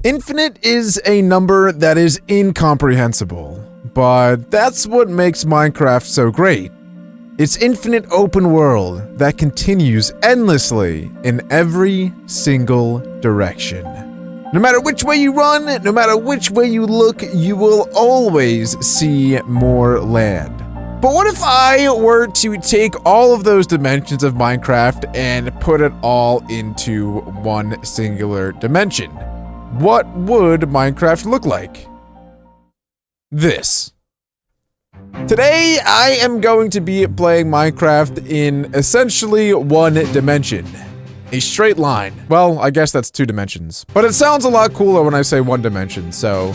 Infinite is a number that is incomprehensible, but that's what makes Minecraft so great. It's infinite open world that continues endlessly in every single direction. No matter which way you run, no matter which way you look, you will always see more land. But what if I were to take all of those dimensions of Minecraft and put it all into one singular dimension? What would Minecraft look like? This. Today, I am going to be playing Minecraft in essentially one dimension. A straight line. Well, I guess that's 2 dimensions. But it sounds a lot cooler when I say 1 dimension, so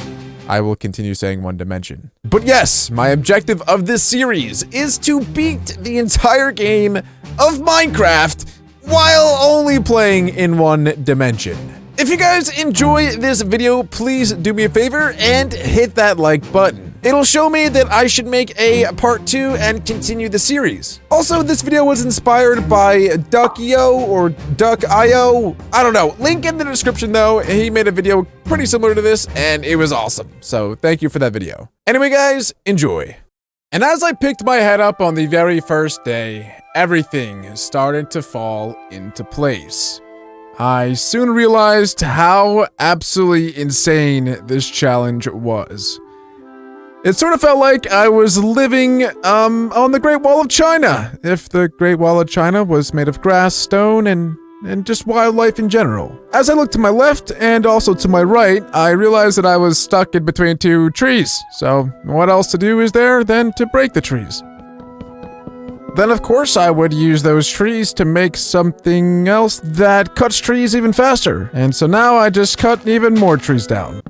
I will continue saying 1 dimension. But yes, my objective of this series is to beat the entire game of Minecraft while only playing in 1 dimension. If you guys enjoy this video, please do me a favor and hit that like button. It'll show me that I should make a part 2 and continue the series. Also, this video was inspired by Duck.io or Duck.io. I don't know. Link in the description though. He made a video pretty similar to this and it was awesome. So thank you for that video. Anyway guys, enjoy. And as I picked my head up on the very first day, everything started to fall into place. I soon realized how absolutely insane this challenge was. It sort of felt like I was living on the Great Wall of China, if the Great Wall of China was made of grass, stone, and just wildlife in general. As I looked to my left and also to my right, I realized that I was stuck in between 2 trees. So what else to do is there than to break the trees? Then of course I would use those trees to make something else that cuts trees even faster. And so now I just cut even more trees down.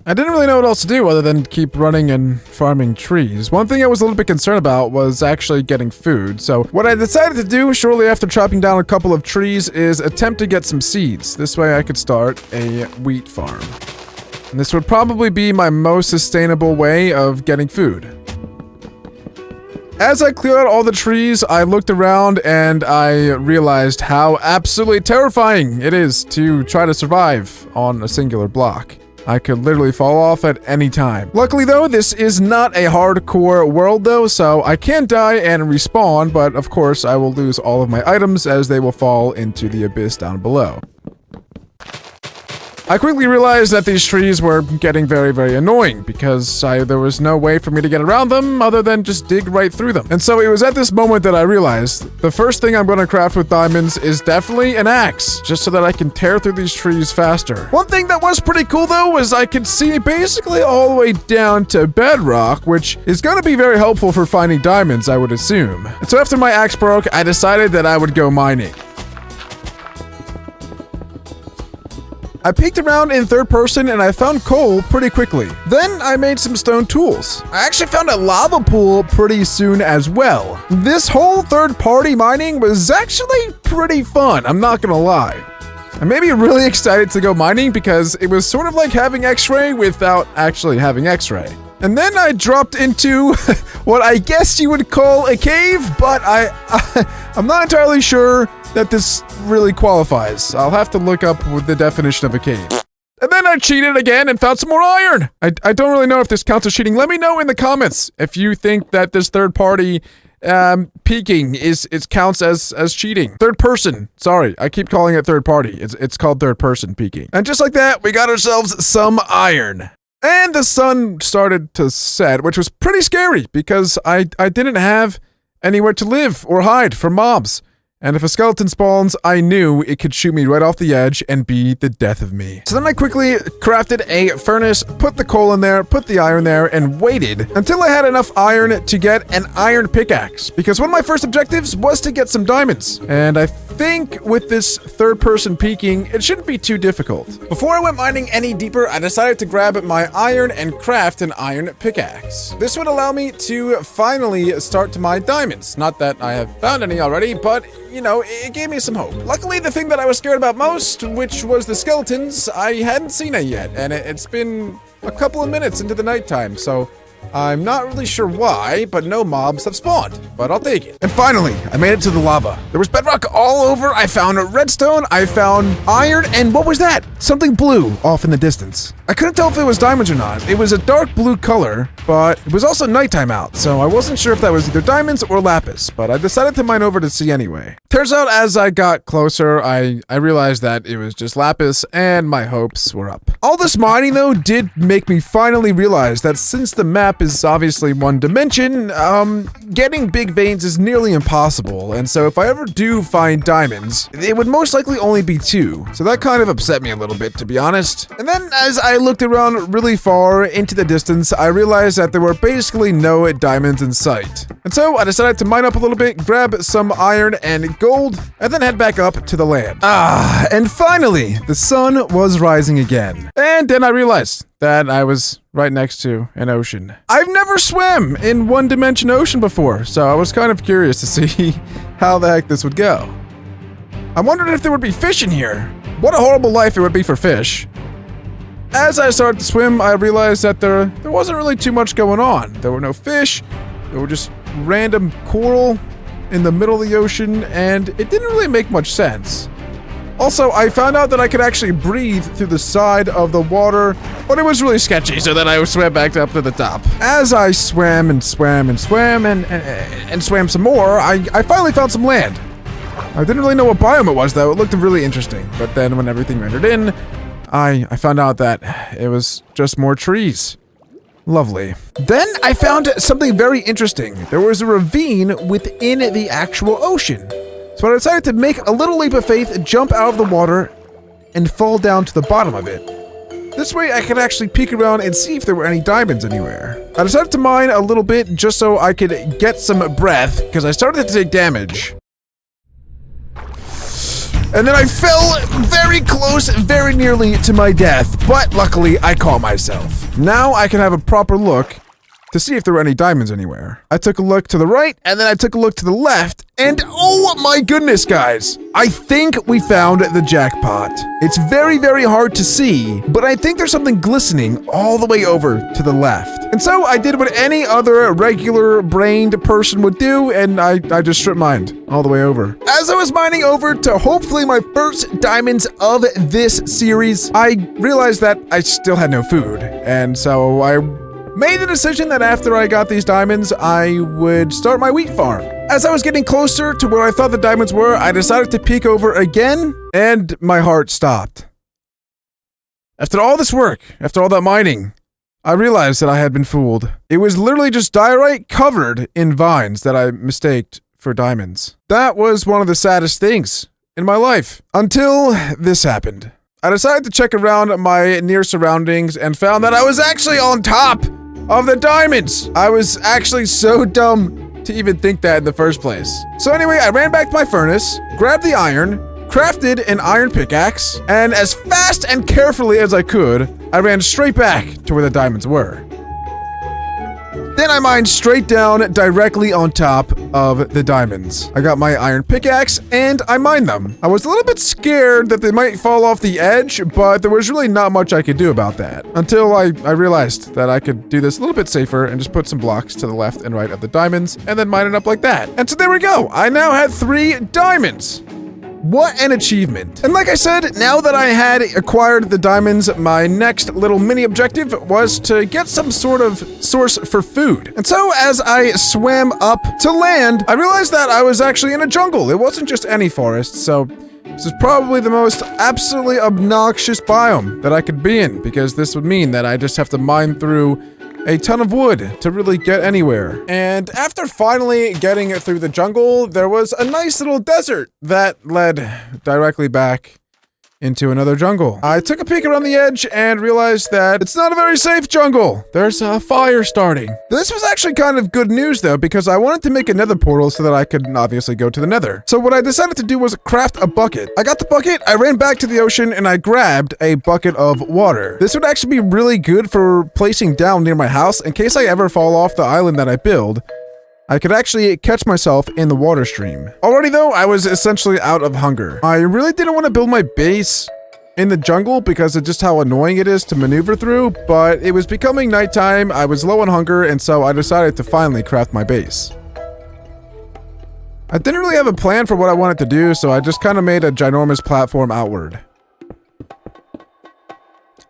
I didn't really know what else to do other than keep running and farming trees. One thing I was a little bit concerned about was actually getting food. So what I decided to do shortly after chopping down a couple of trees is attempt to get some seeds. This way I could start a wheat farm. And this would probably be my most sustainable way of getting food. As I cleared out all the trees, I looked around and I realized how absolutely terrifying it is to try to survive on a singular block. I could literally fall off at any time. Luckily though, this is not a hardcore world though, so I can die and respawn, but of course I will lose all of my items as they will fall into the abyss down below. I quickly realized that these trees were getting very, very annoying because there was no way for me to get around them other than just dig right through them. And so it was at this moment that I realized the first thing I'm going to craft with diamonds is definitely an axe, just so that I can tear through these trees faster. One thing that was pretty cool though was I could see basically all the way down to bedrock, which is going to be very helpful for finding diamonds, I would assume. And so after my axe broke, I decided that I would go mining. I peeked around in third person and I found coal pretty quickly. Then I made some stone tools. I actually found a lava pool pretty soon as well. This whole third-party mining was actually pretty fun, I'm not gonna lie. I may be really excited to go mining because it was sort of like having X-ray without actually having X-ray. And then I dropped into what I guess you would call a cave, but I'm not entirely sure that this really qualifies. I'll have to look up the definition of a cave. And then I cheated again and found some more iron. I don't really know if this counts as cheating. Let me know in the comments if you think that this third party peeking counts as cheating. Third person. Sorry, I keep calling it third party. It's called third person peeking. And just like that, we got ourselves some iron. And the sun started to set, which was pretty scary because I didn't have anywhere to live or hide from mobs. And if a skeleton spawns, I knew it could shoot me right off the edge and be the death of me. So then I quickly crafted a furnace, put the coal in there, put the iron there, and waited until I had enough iron to get an iron pickaxe. Because one of my first objectives was to get some diamonds. And I think with this third person peeking, it shouldn't be too difficult. Before I went mining any deeper, I decided to grab my iron and craft an iron pickaxe. This would allow me to finally start to mine diamonds. Not that I have found any already, but you know, it gave me some hope. Luckily, the thing that I was scared about most, which was the skeletons, I hadn't seen it yet, and it's been a couple of minutes into the nighttime, so I'm not really sure why, but no mobs have spawned, but I'll take it. And finally, I made it to the lava. There was bedrock all over. I found redstone, I found iron, and what was that? Something blue off in the distance. I couldn't tell if it was diamonds or not. It was a dark blue color, but it was also nighttime out, so I wasn't sure if that was either diamonds or lapis, but I decided to mine over to see anyway. Turns out as I got closer, I realized that it was just lapis, and my hopes were up. All this mining, though, did make me finally realize that since the map is obviously one dimension, getting big veins is nearly impossible, and so if I ever do find diamonds, it would most likely only be 2. So that kind of upset me a little bit, to be honest. And then as I looked around really far into the distance, I realized that there were basically no diamonds in sight. And so I decided to mine up a little bit, grab some iron and gold, and then head back up to the land. And finally, the sun was rising again. And then I realized that I was right next to an ocean. I've never swam in one-dimension ocean before, so I was kind of curious to see how the heck this would go. I wondered if there would be fish in here. What a horrible life it would be for fish. As I started to swim, I realized that there wasn't really too much going on. There were no fish, there were just random coral in the middle of the ocean, and it didn't really make much sense. Also, I found out that I could actually breathe through the side of the water, but it was really sketchy, so then I swam back up to the top. As I swam and swam and swam and swam some more, I finally found some land. I didn't really know what biome it was, though. It looked really interesting, but then when everything rendered in, I found out that it was just more trees. Lovely. Then I found something very interesting. There was a ravine within the actual ocean. So I decided to make a little leap of faith, jump out of the water, and fall down to the bottom of it. This way I could actually peek around and see if there were any diamonds anywhere. I decided to mine a little bit just so I could get some breath, because I started to take damage. And then I fell very close, very nearly to my death, but luckily I caught myself. Now I can have a proper look to see if there were any diamonds anywhere. I took a look to the right, and then I took a look to the left, and oh my goodness, guys! I think we found the jackpot. It's very, very hard to see, but I think there's something glistening all the way over to the left. And so I did what any other regular-brained person would do, and I just strip mined all the way over. As I was mining over to hopefully my first diamonds of this series, I realized that I still had no food, and so I made the decision that after I got these diamonds, I would start my wheat farm. As I was getting closer to where I thought the diamonds were, I decided to peek over again, and my heart stopped. After all this work, after all that mining, I realized that I had been fooled. It was literally just diorite covered in vines that I mistaked for diamonds. That was one of the saddest things in my life, until this happened. I decided to check around my near surroundings and found that I was actually on top of the diamonds. I was actually so dumb to even think that in the first place. So anyway, I ran back to my furnace, grabbed the iron, crafted an iron pickaxe, and as fast and carefully as I could, I ran straight back to where the diamonds were. Then I mined straight down directly on top of the diamonds. I got my iron pickaxe and I mined them. I was a little bit scared that they might fall off the edge, but there was really not much I could do about that. Until I realized that I could do this a little bit safer and just put some blocks to the left and right of the diamonds and then mine it up like that. And so there we go. I now had 3 diamonds. What an achievement. And like I said, now that I had acquired the diamonds, my next little mini objective was to get some sort of source for food. And so as I swam up to land, I realized that I was actually in a jungle. It wasn't just any forest, so this is probably the most absolutely obnoxious biome that I could be in, because this would mean that I just have to mine through a ton of wood to really get anywhere. And after finally getting through the jungle, there was a nice little desert that led directly back into another jungle. I took a peek around the edge and realized that it's not a very safe jungle. There's a fire starting. This was actually kind of good news though, because I wanted to make a nether portal so that I could obviously go to the nether. So what I decided to do was craft a bucket. I got the bucket, I ran back to the ocean, and I grabbed a bucket of water. This would actually be really good for placing down near my house in case I ever fall off the island that I build. I could actually catch myself in the water stream. Already though, I was essentially out of hunger. I really didn't want to build my base in the jungle because of just how annoying it is to maneuver through, but it was becoming nighttime, I was low on hunger, and so I decided to finally craft my base. I didn't really have a plan for what I wanted to do, so I just kind of made a ginormous platform outward.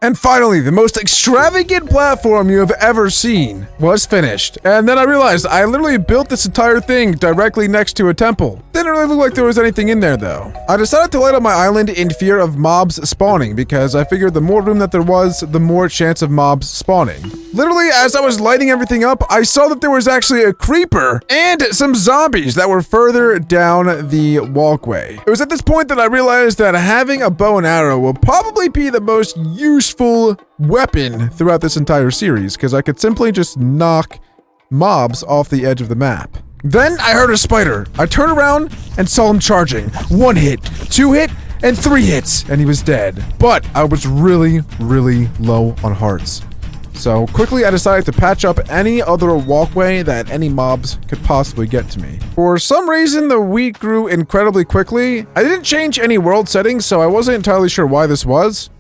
And finally, the most extravagant platform you have ever seen was finished. And then I realized I literally built this entire thing directly next to a temple. Didn't really look like there was anything in there though. I decided to light up my island in fear of mobs spawning because I figured the more room that there was, the more chance of mobs spawning. Literally, as I was lighting everything up, I saw that there was actually a creeper and some zombies that were further down the walkway. It was at this point that I realized that having a bow and arrow will probably be the most useful weapon throughout this entire series, because I could simply just knock mobs off the edge of the map. Then I heard a spider. I turned around and saw him charging. 1 hit, 2 hit, and 3 hits, and he was dead. But I was really, really low on hearts. So quickly I decided to patch up any other walkway that any mobs could possibly get to me. For some reason, the wheat grew incredibly quickly. I didn't change any world settings, so I wasn't entirely sure why this was.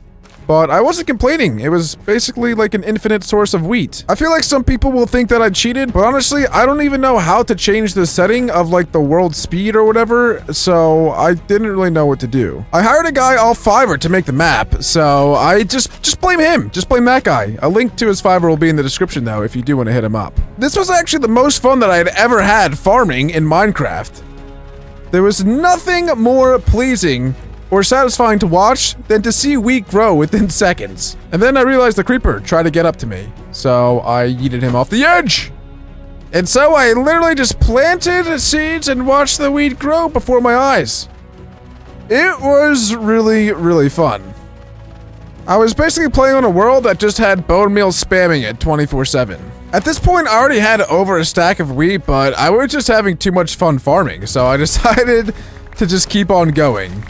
But I wasn't complaining. It was basically like an infinite source of wheat. I feel like some people will think that I cheated, but honestly, I don't even know how to change the setting of like the world speed or whatever, so I didn't really know what to do. I hired a guy off Fiverr to make the map, so I just blame him. Just blame that guy. A link to his Fiverr will be in the description though if you do want to hit him up. This was actually the most fun that I had ever had farming in Minecraft. There was nothing more pleasing or satisfying to watch than to see wheat grow within seconds. And then I realized the creeper tried to get up to me, so I yeeted him off the edge. And so I literally just planted seeds and watched the wheat grow before my eyes. It was really, really fun. I was basically playing on a world that just had bone meal spamming it 24/7. At this point, I already had over a stack of wheat, but I was just having too much fun farming, so I decided to just keep on going.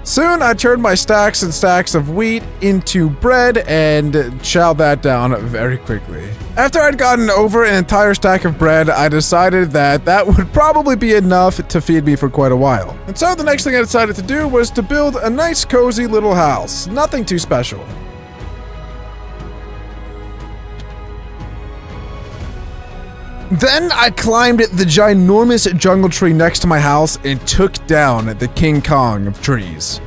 Soon, I turned my stacks and stacks of wheat into bread and chowed that down very quickly. After I'd gotten over an entire stack of bread, I decided that that would probably be enough to feed me for quite a while. And so the next thing I decided to do was to build a nice cozy little house. Nothing too special. Then I climbed the ginormous jungle tree next to my house and took down the King Kong of trees.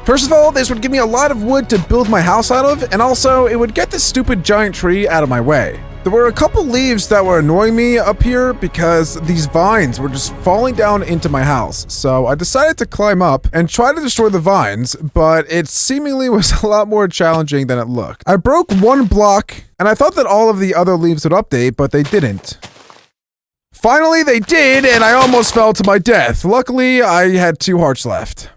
First of all, this would give me a lot of wood to build my house out of, and also it would get this stupid giant tree out of my way. There were a couple leaves that were annoying me up here because these vines were just falling down into my house. So I decided to climb up and try to destroy the vines, but it seemingly was a lot more challenging than it looked. I broke 1 block and I thought that all of the other leaves would update, but they didn't. Finally, they did, and I almost fell to my death. Luckily, I had 2 hearts left.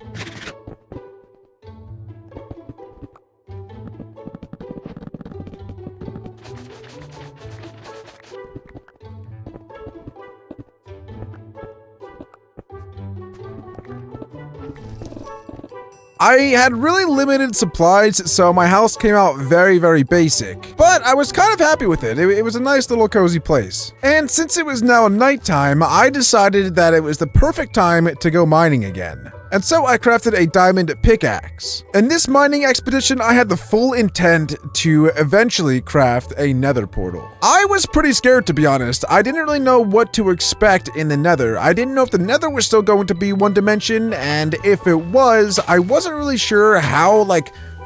I had really limited supplies, so my house came out very, very basic. But I was kind of happy with it. It was a nice little cozy place. And since it was now nighttime, I decided that it was the perfect time to go mining again. And so I crafted a diamond pickaxe. In this mining expedition, I had the full intent to eventually craft a nether portal. I was pretty scared, to be honest. I didn't really know what to expect in the nether. I didn't know if the nether was still going to be 1 dimension, and if it was, I wasn't really sure how,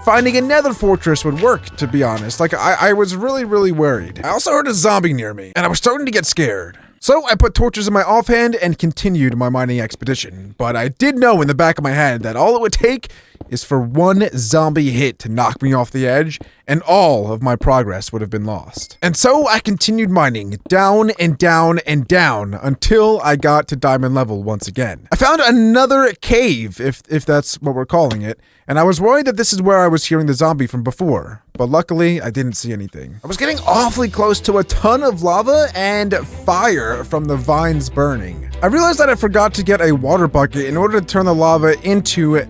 finding a nether fortress would work, to be honest. I was really, really worried. I also heard a zombie near me, and I was starting to get scared. So I put torches in my offhand and continued my mining expedition. But I did know in the back of my head that all it would take is for 1 zombie hit to knock me off the edge, and all of my progress would have been lost. And so I continued mining down and down and down until I got to diamond level once again. I found another cave, if that's what we're calling it, and I was worried that this is where I was hearing the zombie from before. But luckily, I didn't see anything. I was getting awfully close to a ton of lava and fire from the vines burning. I realized that I forgot to get a water bucket in order to turn the lava into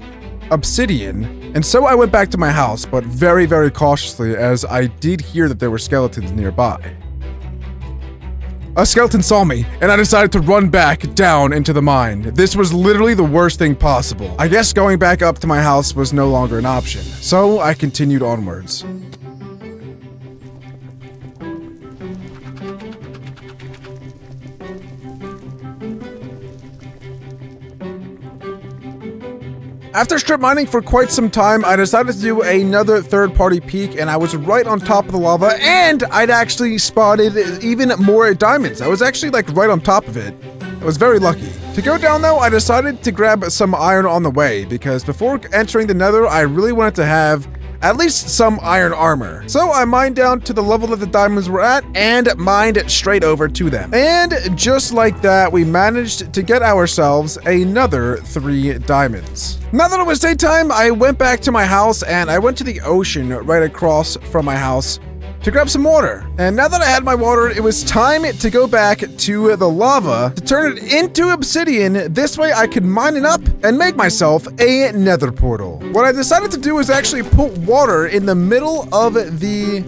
obsidian, and so I went back to my house, but very, very cautiously, as I did hear that there were skeletons nearby. a skeleton saw me, and I decided to run back down into the mine. This was literally the worst thing possible. I guess going back up to my house was no longer an option, so I continued onwards. After strip mining for quite some time, I decided to do another third-party peek, and I was right on top of the lava, and I'd actually spotted even more diamonds. I was actually like right on top of it. I was very lucky. To go down though, I decided to grab some iron on the way, because before entering the nether, I really wanted to have at least some iron armor. So I mined down to the level that the diamonds were at and mined straight over to them. And just like that, we managed to get ourselves another 3 diamonds. Now that it was daytime, I went back to my house and I went to the ocean right across from my house to grab some water. And now that I had my water, it was time to go back to the lava to turn it into obsidian. This way I could mine it up and make myself a nether portal. What I decided to do was actually put water in the middle of the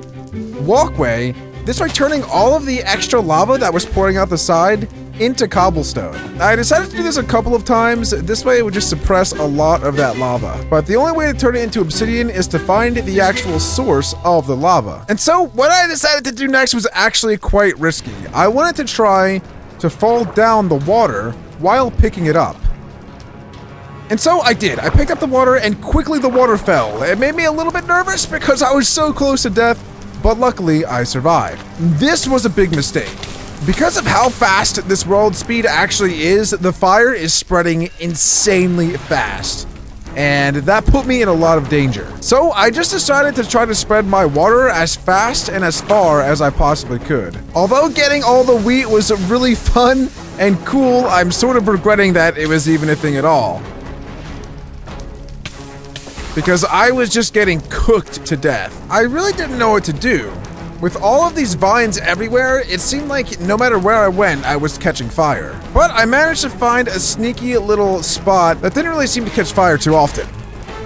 walkway, this way turning all of the extra lava that was pouring out the side into cobblestone. I decided to do this a couple of times. This way it would just suppress a lot of that lava. But the only way to turn it into obsidian is to find the actual source of the lava. And so what I decided to do next was actually quite risky. I wanted to try to fall down the water while picking it up. And so I did. I picked up the water and quickly the water fell. It made me a little bit nervous because I was so close to death, but luckily I survived. This was a big mistake. Because of how fast this world speed actually is, the fire is spreading insanely fast. And that put me in a lot of danger. So I just decided to try to spread my water as fast and as far as I possibly could. Although getting all the wheat was really fun and cool, I'm sort of regretting that it was even a thing at all. Because I was just getting cooked to death. I really didn't know what to do. With all of these vines everywhere, it seemed like no matter where I went, I was catching fire. But I managed to find a sneaky little spot that didn't really seem to catch fire too often.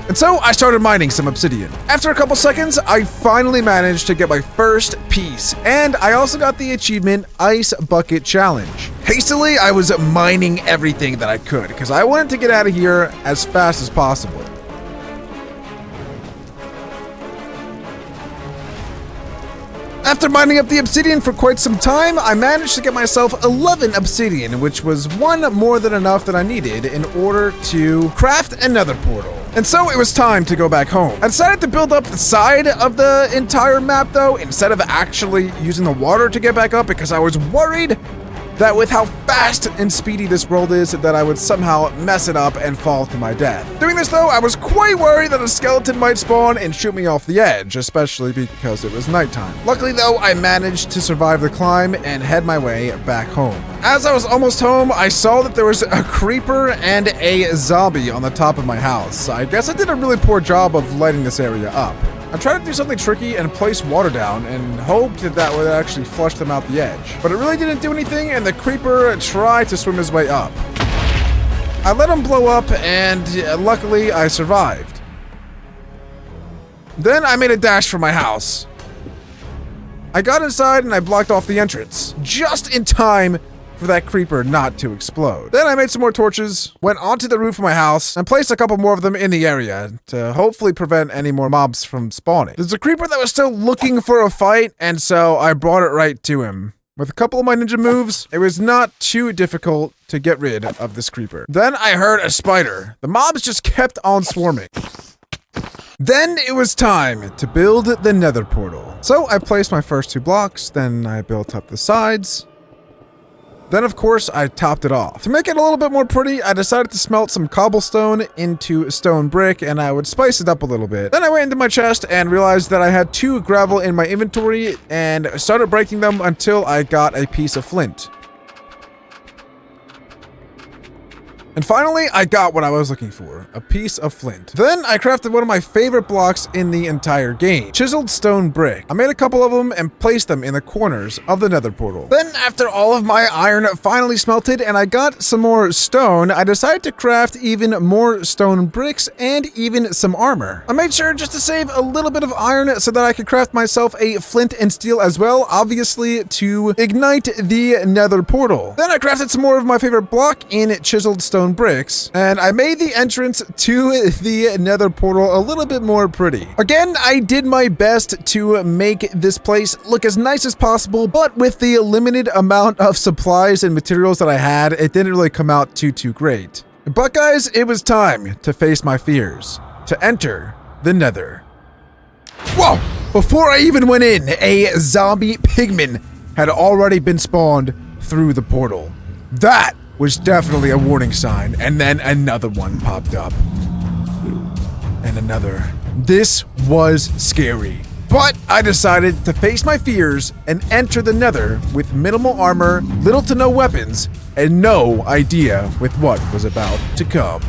And so I started mining some obsidian. After a couple seconds, I finally managed to get my first piece. And I also got the achievement Ice Bucket Challenge. Hastily, I was mining everything that I could because I wanted to get out of here as fast as possible. After mining up the obsidian for quite some time, I managed to get myself 11 obsidian, which was one more than enough that I needed in order to craft another portal. And so it was time to go back home. I decided to build up the side of the entire map though, instead of actually using the water to get back up, because I was worried that with how fast and speedy this world is, that I would somehow mess it up and fall to my death. Doing this though, I was quite worried that a skeleton might spawn and shoot me off the edge, especially because it was nighttime. Luckily though, I managed to survive the climb and head my way back home. As I was almost home, I saw that there was a creeper and a zombie on the top of my house. I guess I did a really poor job of lighting this area up. I tried to do something tricky and place water down and hoped that that would actually flush them out the edge. But it really didn't do anything, and the creeper tried to swim his way up. I let him blow up, and luckily I survived. Then I made a dash for my house. I got inside and I blocked off the entrance, just in time for that creeper not to explode. Then I made some more torches, went onto the roof of my house, and placed a couple more of them in the area to hopefully prevent any more mobs from spawning. There's a creeper that was still looking for a fight, and so I brought it right to him. With a couple of my ninja moves, it was not too difficult to get rid of this creeper. Then I heard a spider. The mobs just kept on swarming. Then it was time to build the nether portal. So I placed my first 2 blocks, then I built up the sides. Then, of course, I topped it off. To make it a little bit more pretty, I decided to smelt some cobblestone into stone brick, and I would spice it up a little bit. Then I went into my chest and realized that I had 2 gravel in my inventory and started breaking them until I got a piece of flint. And finally, I got what I was looking for, a piece of flint. Then I crafted one of my favorite blocks in the entire game, chiseled stone brick. I made a couple of them and placed them in the corners of the nether portal. Then after all of my iron finally smelted and I got some more stone, I decided to craft even more stone bricks and even some armor. I made sure just to save a little bit of iron so that I could craft myself a flint and steel as well, obviously to ignite the nether portal. Then I crafted some more of my favorite block in chiseled stone bricks, and I made the entrance to the nether portal a little bit more pretty. Again, I did my best to make this place look as nice as possible, but with the limited amount of supplies and materials that I had, it didn't really come out too great. But guys, it was time to face my fears, to enter the nether. Whoa! Before I even went in, a zombie pigman had already been spawned through the portal. That was definitely a warning sign, and then another one popped up. And another. This was scary. But I decided to face my fears and enter the nether with minimal armor, little to no weapons, and no idea with what was about to come.